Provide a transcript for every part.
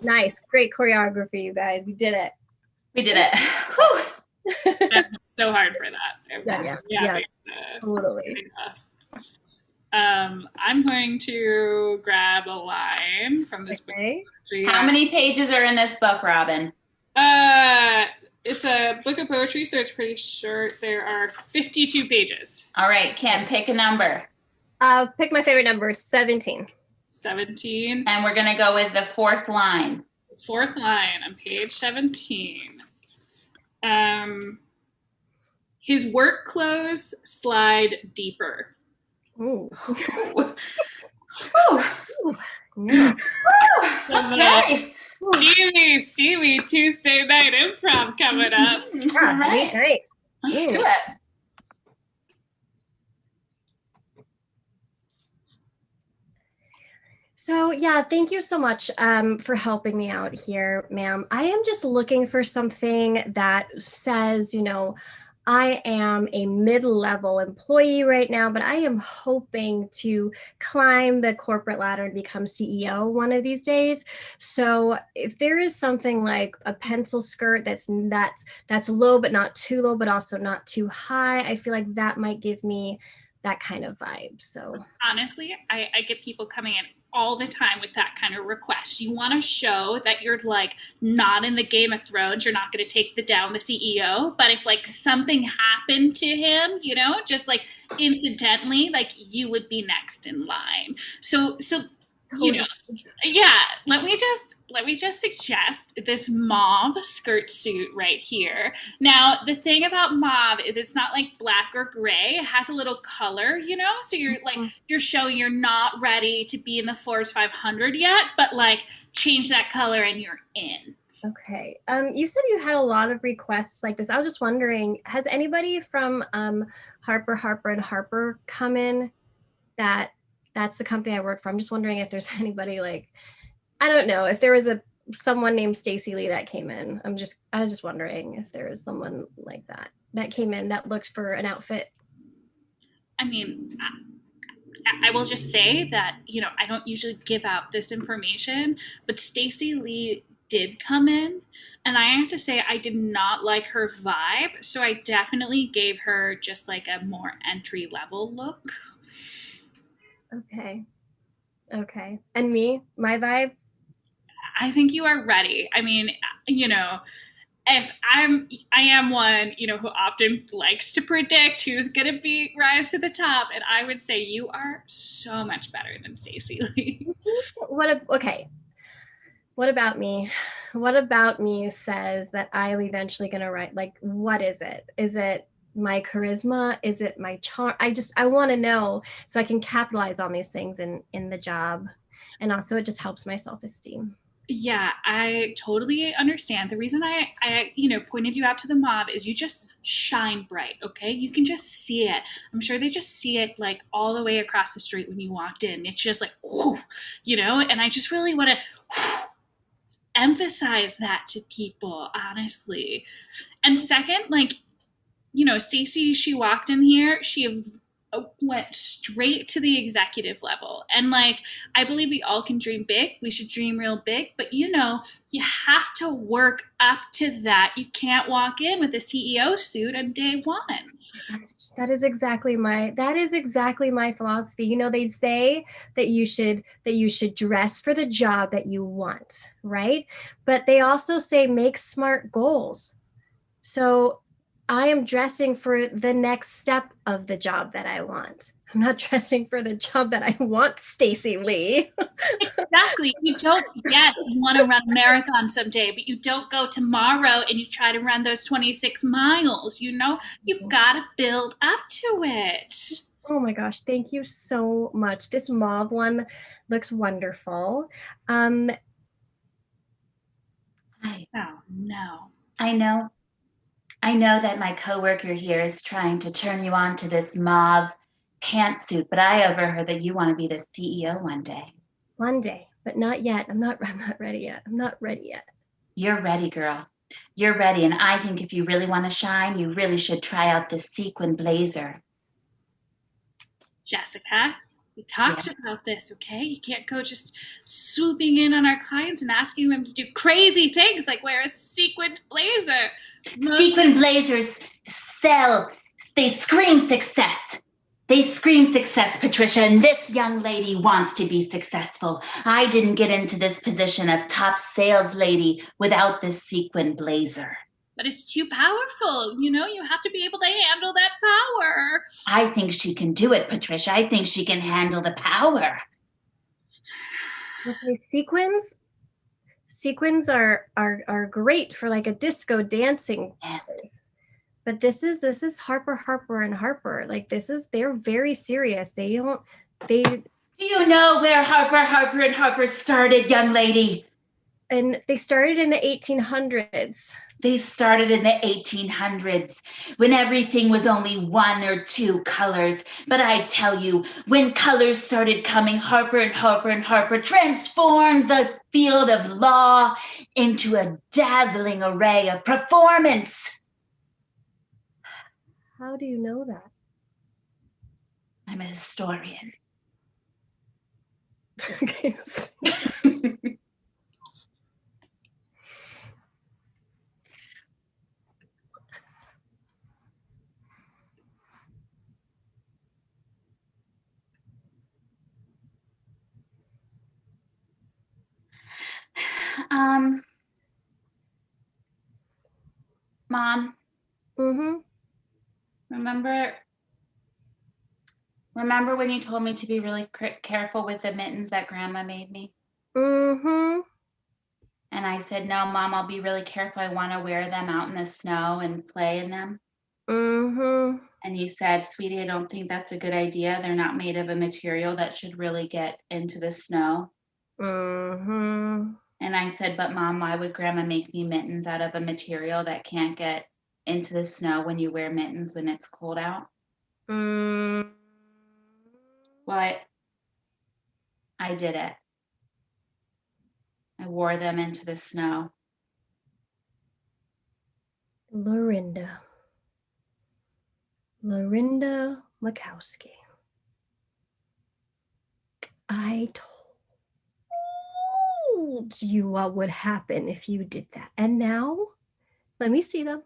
Nice. Great choreography, you guys. We did it. We did it. Whew. That's so hard for that. Yeah, totally. I'm going to grab a line from this book. How many pages are in this book, Robin? It's a book of poetry, so it's pretty short. There are 52 pages. All right, Kim, pick a number. Pick my favorite number, 17. 17. And we're going to go with the fourth line. Fourth line on page 17. His work clothes slide deeper. Ooh. Yeah. Okay. Steamy Tuesday night improv coming up. All right. Let's do it. So yeah, thank you so much for helping me out here, ma'am. I am just looking for something that says, I am a mid-level employee right now, but I am hoping to climb the corporate ladder and become CEO one of these days. So if there is something like a pencil skirt that's low, but not too low, but also not too high, I feel like that might give me that kind of vibe. So honestly, I get people coming in all the time with that kind of request. You want to show that you're like not in the Game of Thrones, you're not going to take down the CEO, but if like something happened to him, just like incidentally, like you would be next in line. So yeah, let me just suggest this mauve skirt suit right here. Now, the thing about mauve is it's not like black or gray. It has a little color, so you're showing you're not ready to be in the Forbes 500 yet, but like change that color and you're in. Okay. You said you had a lot of requests like this. I was just wondering, has anybody from Harper and Harper come in? That's the company I work for. I'm just wondering if there's anybody like, I don't know, if there was someone named Stacy Lee that came in. I was just wondering if there was someone like that came in that looks for an outfit. I mean, I will just say that, I don't usually give out this information, but Stacy Lee did come in, and I have to say I did not like her vibe, so I definitely gave her just like a more entry level look. Okay. And me, my vibe? I think you are ready. I mean, if I am one, who often likes to predict who's going to rise to the top. And I would say you are so much better than Stacey Lee. Okay. What about me? What about me says that I'm eventually going to write? Like, what is it? Is it my charisma? Is it my charm? I want to know so I can capitalize on these things in the job. And also it just helps my self-esteem. Yeah, I totally understand. The reason I pointed you out to the mob is you just shine bright, okay? You can just see it. I'm sure they just see it like all the way across the street when you walked in. It's just like, whoo, and I just really want to emphasize that to people, honestly. And second, like, Stacey, she walked in here, she went straight to the executive level. And like, I believe we all can dream big. We should dream real big. But you have to work up to that. You can't walk in with a CEO suit on day one. That is exactly my philosophy. They say that you should dress for the job that you want, right? But they also say make smart goals. So I am dressing for the next step of the job that I want. I'm not dressing for the job that I want, Stacey Lee. Exactly. You want to run a marathon someday, but you don't go tomorrow and you try to run those 26 miles. You've got to build up to it. Oh my gosh, thank you so much. This mauve one looks wonderful. No. I know that my coworker here is trying to turn you on to this mauve pantsuit, but I overheard that you want to be the CEO one day. One day, but not yet. I'm not ready yet. You're ready, girl. You're ready. And I think if you really want to shine, you really should try out this sequin blazer. Jessica, We talked about this, okay? You can't go just swooping in on our clients and asking them to do crazy things like wear a sequined blazer. Sequin blazers sell. They scream success. They scream success, Patricia, and this young lady wants to be successful. I didn't get into this position of top sales lady without this sequin blazer. But it's too powerful. You know, you have to be able to handle that power. I think she can do it, Patricia. I think she can handle the power. Okay, sequins are great for like a disco dancing place. But this is Harper and Harper. Like they're very serious. Do you know where Harper and Harper started, young lady? And they started in the 1800s. They started in the 1800s when everything was only one or two colors. But I tell you, when colors started coming, Harper and Harper transformed the field of law into a dazzling array of performance. How do you know that? I'm a historian. Okay. Mom. Mm-hmm. Remember when you told me to be really careful with the mittens that Grandma made me? Mm-hmm. And I said, no, Mom, I'll be really careful. I want to wear them out in the snow and play in them. Mm-hmm. And you said, sweetie, I don't think that's a good idea. They're not made of a material that should really get into the snow. Mm-hmm. And I said, but Mom, why would Grandma make me mittens out of a material that can't get into the snow when you wear mittens when it's cold out? Mm. Well, I did it. I wore them into the snow. Lorinda Makowski. I told you what would happen if you did that. And now, let me see them.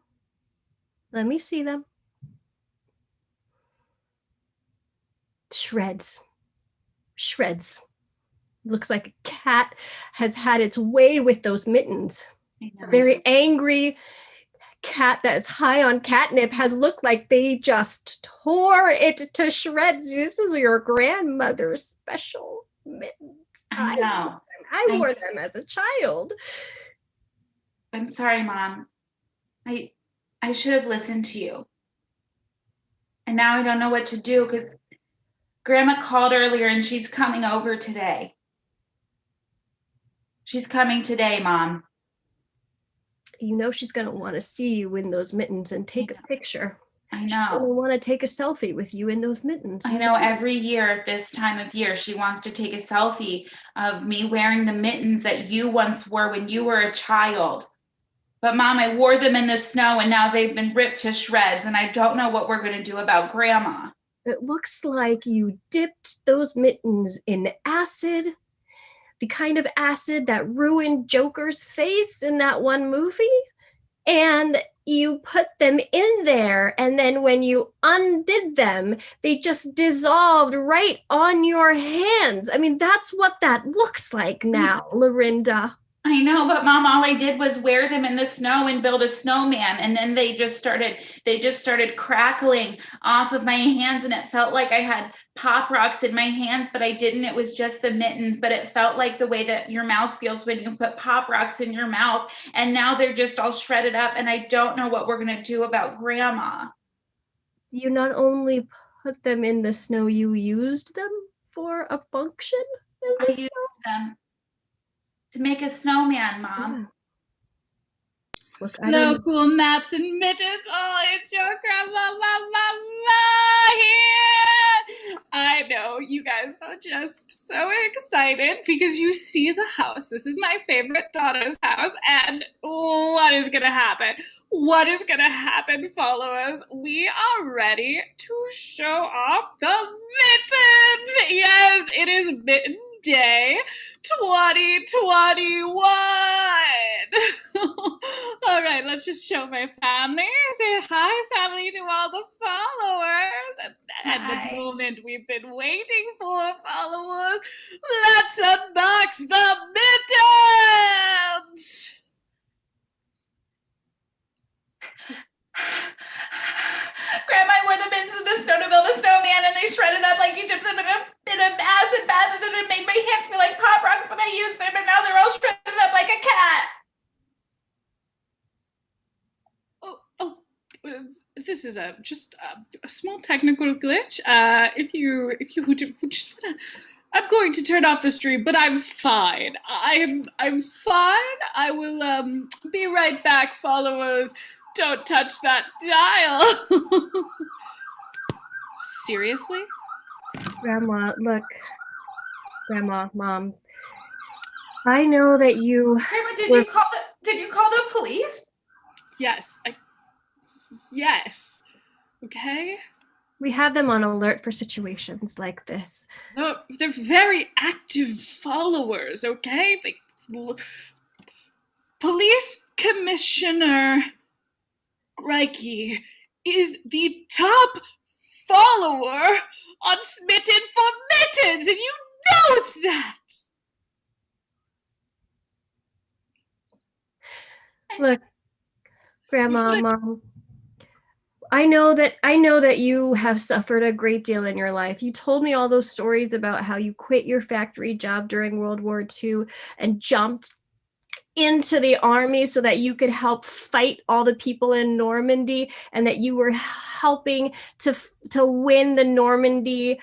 Shreds. Looks like a cat has had its way with those mittens. A very angry cat that's high on catnip has looked like they just tore it to shreds. This is your grandmother's special mittens. I know. I wore them as a child. I'm sorry, Mom. I should have listened to you. And now I don't know what to do because Grandma called earlier and she's coming over today. She's coming today, Mom. You know she's going to want to see you in those mittens and take a picture. I know. She's going to want to take a selfie with you in those mittens. I know every year at this time of year, she wants to take a selfie of me wearing the mittens that you once wore when you were a child. But Mom, I wore them in the snow and now they've been ripped to shreds and I don't know what we're going to do about Grandma. It looks like you dipped those mittens in acid, the kind of acid that ruined Joker's face in that one movie. And you put them in there, and then when you undid them, they just dissolved right on your hands. I mean, that's what that looks like now, Lorinda. I know, but Mom, all I did was wear them in the snow and build a snowman, and then they just started crackling off of my hands, and it felt like I had Pop Rocks in my hands, but I didn't. It was just the mittens, but it felt like the way that your mouth feels when you put Pop Rocks in your mouth, and now they're just all shredded up, and I don't know what we're gonna do about Grandma. You not only put them in the snow, you used them for a function in the I used them to make a snowman, Mom. Yeah. Look, Hello, cool mats and mittens. Oh, it's your grandma, Mama here. I know you guys are just so excited because you see the house. This is my favorite daughter's house, and what is gonna happen? What is gonna happen, followers? We are ready to show off the mittens! Yes, it is mitten day 2021! All right, let's just show my family. Say hi, family, to all the followers. And the Hi. moment we've been waiting for, followers. Let's unbox the mittens! Grandma, I wore the mittens in the snow to build a snowman, and they shredded up like you dipped them in a acid bath, and then it made my hands feel like pop rocks when I used them, and now they're all shredded up like a cat. This is just a small technical glitch. If you would just wanna, I'm going to turn off the stream, but I'm fine. I'm fine. I will be right back, followers. Don't touch that dial. Seriously? Grandma, look. Grandma, Mom. I know that you. Grandma, did you call the police? Yes. Yes. Okay? We have them on alert for situations like this. No, they're very active followers, okay? Police Commissioner Grikey is the top follower on Smitten for Mittens, and you know that! Look, Grandma, Mom. I know that you have suffered a great deal in your life. You told me all those stories about how you quit your factory job during World War II and jumped into the army so that you could help fight all the people in Normandy, and that you were helping to win the Normandy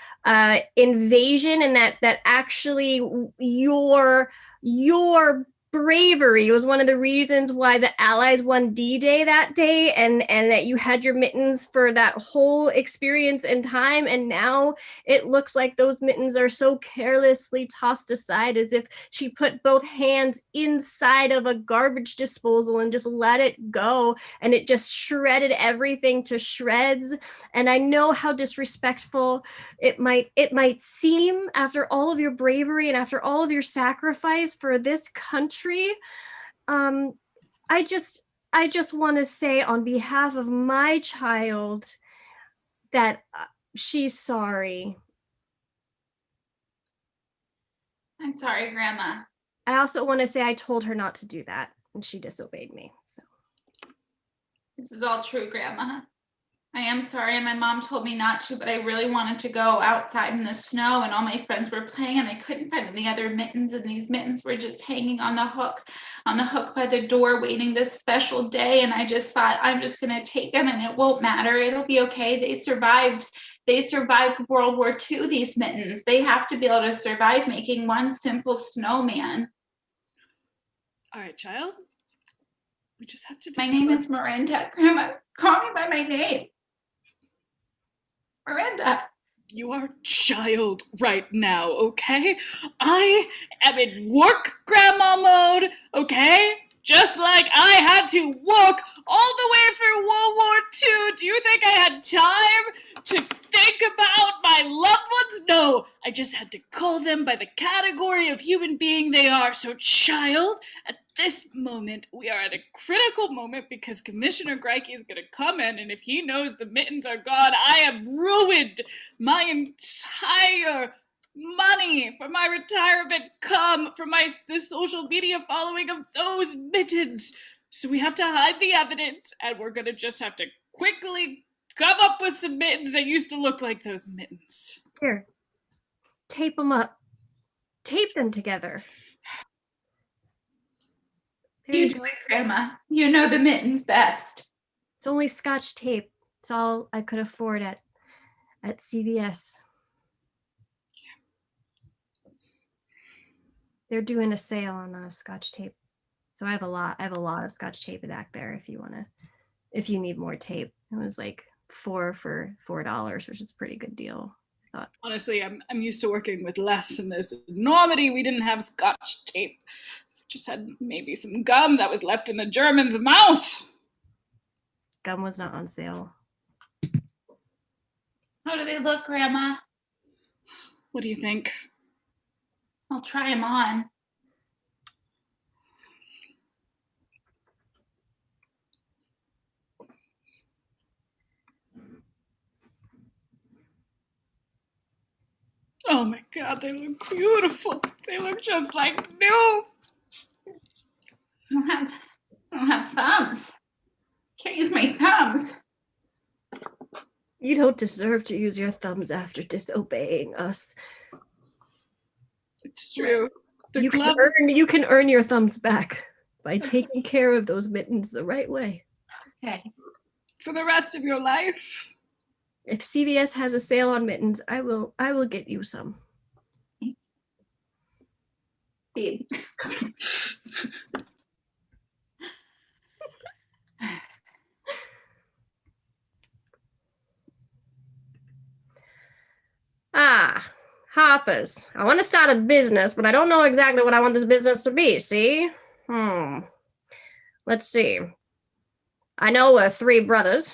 invasion, and that actually your bravery was one of the reasons why the Allies won D-Day that day, and that you had your mittens for that whole experience and time. And now it looks like those mittens are so carelessly tossed aside, as if she put both hands inside of a garbage disposal and just let it go, and it just shredded everything to shreds. And I know how disrespectful it might seem after all of your bravery and after all of your sacrifice for this country. I just want to say on behalf of my child that she's sorry. I'm sorry, Grandma. I also want to say I told her not to do that, and she disobeyed me. So This is all true, Grandma. I am sorry, and my mom told me not to, but I really wanted to go outside in the snow, and all my friends were playing, and I couldn't find any other mittens, and these mittens were just hanging on the hook by the door, waiting this special day. And I just thought, I'm just gonna take them, and it won't matter. It'll be okay. They survived World War II, these mittens. They have to be able to survive making one simple snowman. All right, child. We just have to My name is Miranda. Grandma, call me by my name. Miranda. You are child right now, okay? I am in work grandma mode, okay? Just like I had to work all the way through World War II. Do you think I had time to think about my loved ones? No, I just had to call them by the category of human being they are. So, child, at this moment, we are at a critical moment because Commissioner Grikey is going to come in, and if he knows the mittens are gone, I have ruined my entire money for my retirement come from the social media following of those mittens. So we have to hide the evidence, and we're going to just have to quickly come up with some mittens that used to look like those mittens. here, tape them up. Tape them together. You do it, Grandma. You know the mittens best. It's only Scotch tape. It's all I could afford at CVS. They're doing a sale on Scotch tape, so I have a lot of Scotch tape back there. If you need more tape, it was like $4 for $4, which is a pretty good deal. Honestly, I'm used to working with less in this. In Normandy, we didn't have Scotch tape. We just had maybe some gum that was left in the German's mouth. Gum was not on sale. How do they look, Grandma? What do you think? I'll try them on. Oh my God, they look beautiful. They look just like new. I don't have thumbs. Can't use my thumbs. You don't deserve to use your thumbs after disobeying us. It's true. You can earn your thumbs back by taking care of those mittens the right way. Okay. For the rest of your life. If CVS has a sale on mittens, I will get you some. Babe. Hoppers. I want to start a business, but I don't know exactly what I want this business to be, see? Let's see. I know we're three brothers.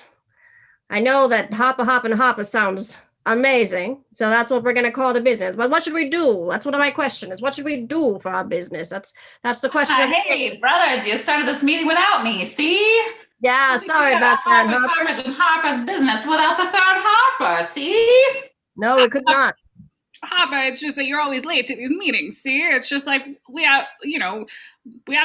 I know that Hopper Hopper sounds amazing, so that's what we're going to call the business. But what should we do? That's one of my questions. What should we do for our business? That's the question. Hey, brothers, you started this meeting without me, see? Yeah, sorry about that, Harper's and Harper's business without the third Harper, see? No, we could not. Hopper, it's just that you're always late to these meetings, see? It's just like, we have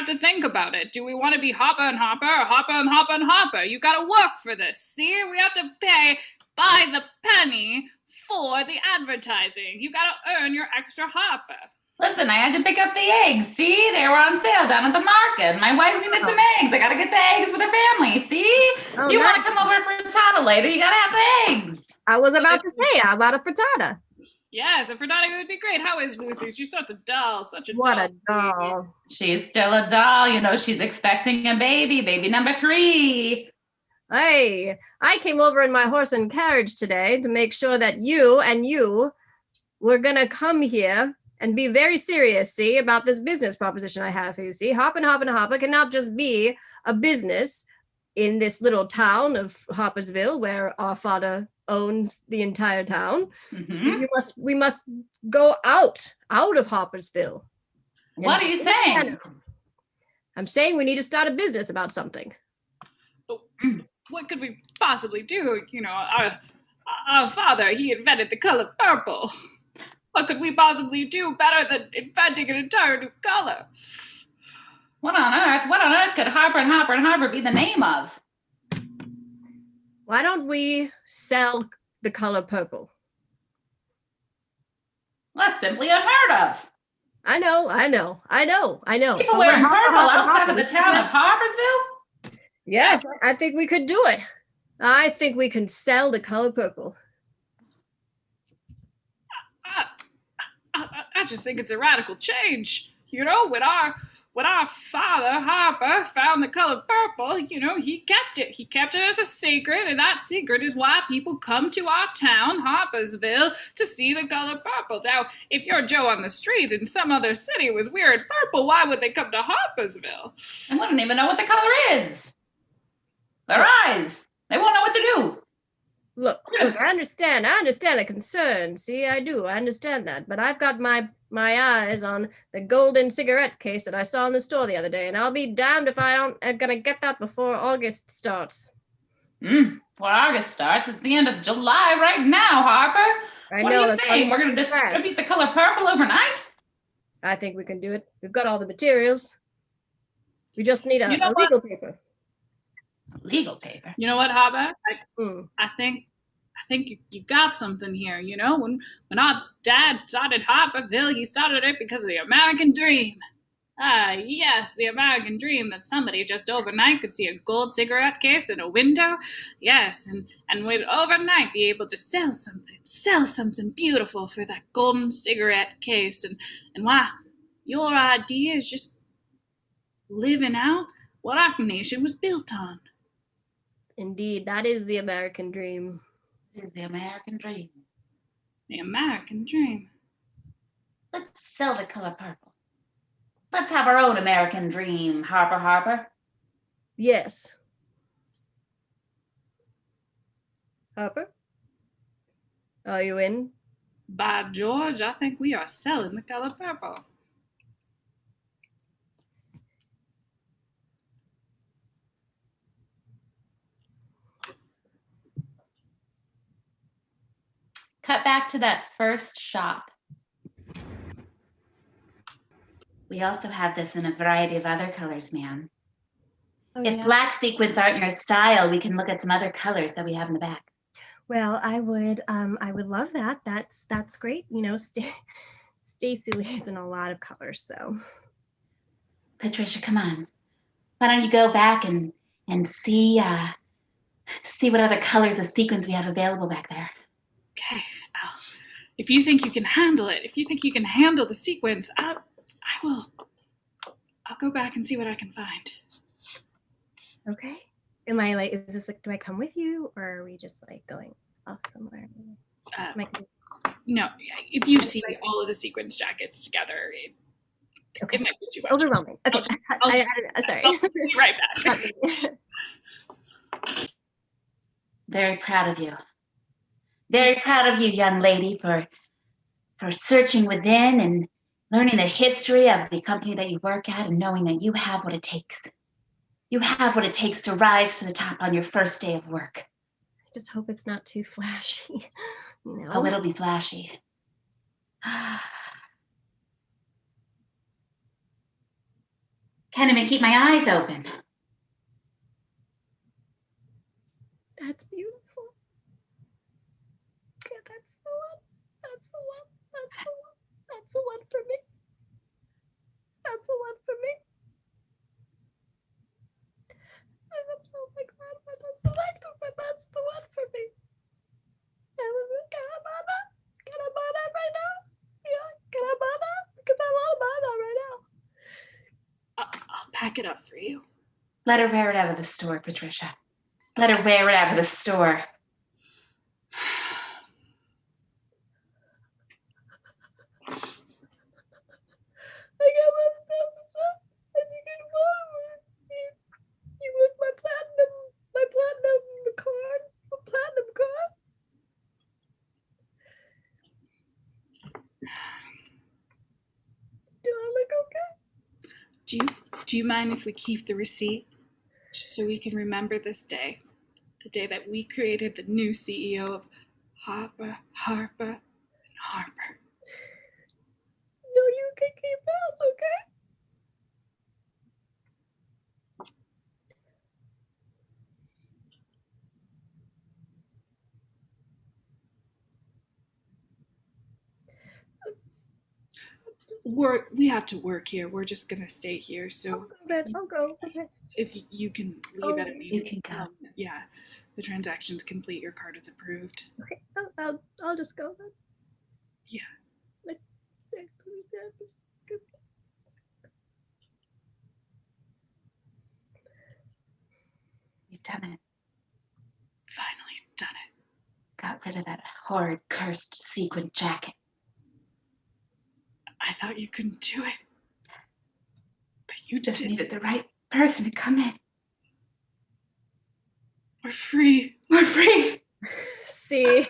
to think about it. Do we want to be Hopper and Hopper or Hopper and Hopper and Hopper? You gotta work for this, see? We have to pay by the penny for the advertising. You gotta earn your extra Hopper. Listen, I had to pick up the eggs, see? They were on sale down at the market. My wife needed some eggs. I gotta get the eggs for the family, see? Oh, you nice. want to come over for frittata later, you gotta have the eggs. I was about to say, how about a frittata? Yes, a frittata would be great. How is Lucy? She's such a doll, What a doll. She's still a doll. You know, she's expecting a baby number 3. Hey, I came over in my horse and carriage today to make sure that you were going to come here and be very serious, see, about this business proposition I have for you, see. Hop and Hopper cannot just be a business in this little town of Hoppersville where our father owns the entire town. Mm-hmm. We must go out of Hoppersville. What are you saying? I'm saying we need to start a business about something. But what could we possibly do? You know, our father, he invented the color purple. What could we possibly do better than inventing an entire new color? What on earth could Harper and Hopper be the name of? Why don't we sell the color purple? That's simply unheard of. I know. People wearing purple outside of the town of Harpersville? Yes, I think we could do it. I think we can sell the color purple. I just think it's a radical change. You know, when our father, Harper, found the color purple, you know, he kept it. He kept it as a secret, and that secret is why people come to our town, Harpersville, to see the color purple. Now, if you're Joe on the street in some other city was wearing purple, why would they come to Harpersville? I wouldn't even know what the color is. Their eyes. They won't know what to do. Look, I understand the concern. See, I do. I understand that. But I've got my eyes on the golden cigarette case that I saw in the store the other day, and I'll be damned if I'm gonna get that before August starts. Before August starts? It's the end of July right now, Harper. What are you saying? We're gonna distribute the color purple overnight? I think we can do it. We've got all the materials. We just need a legal paper. Legal paper. You know what, Harper? I think you got something here. You know, when our dad started Harperville, he started it because of the American dream. Yes, the American dream that somebody just overnight could see a gold cigarette case in a window. Yes, and would overnight be able to sell something beautiful for that golden cigarette case. And why, your idea is just living out what our nation was built on. Indeed, that is the American dream. It is the American dream. The American dream. Let's sell the color purple. Let's have our own American dream, Harper. Yes. Harper? Are you in? By George, I think we are selling the color purple. Cut back to that first shop. We also have this in a variety of other colors, ma'am. If black sequins aren't your style, we can look at some other colors that we have in the back. Well, I would love that. That's great. You know, Stacy lives in a lot of colors, so. Patricia, come on. Why don't you go back and see what other colors of sequins we have available back there? Okay, Alf. If you think you can handle it, if you think you can handle the sequence, I will. I'll go back and see what I can find. Okay. Am I like, is this like, do I come with you, or are we just like going off somewhere? No, if you see all of the sequence jackets together, it might be too much. Overwhelming. Okay. Sorry. I'll be right back. Very proud of you. Very proud of you, young lady, for searching within and learning the history of the company that you work at and knowing that you have what it takes. You have what it takes to rise to the top on your first day of work. I just hope it's not too flashy. You know? Oh, it'll be flashy. Can't even keep my eyes open. That's beautiful. Yeah, that's the one. That's the one. That's the one. That's the one for me. That's the one for me. I'm so like that, but that's the one for me. Can I buy that right now? Yeah, can I buy that? Because I want to buy that right now. I'll pack it up for you. Let her wear it out of the store, Patricia. Let her wear it out of the store. I got myself as well. As you can follow you with my platinum card. My platinum card. Do I look okay? Do you mind if we keep the receipt? Just so we can remember this day. The day that we created the new CEO of Harper. No, you can keep that, okay? We have to work here. We're just gonna stay here. So I'll go. Okay. if you can leave at a meeting, you can come. Yeah, the transaction's complete. Your card is approved. Okay. I'll just go then. Yeah. You've done it. Finally done it. Got rid of that horrid, cursed sequin jacket. I thought you couldn't do it. But you just did. needed the right person to come in. We're free. We're free. See.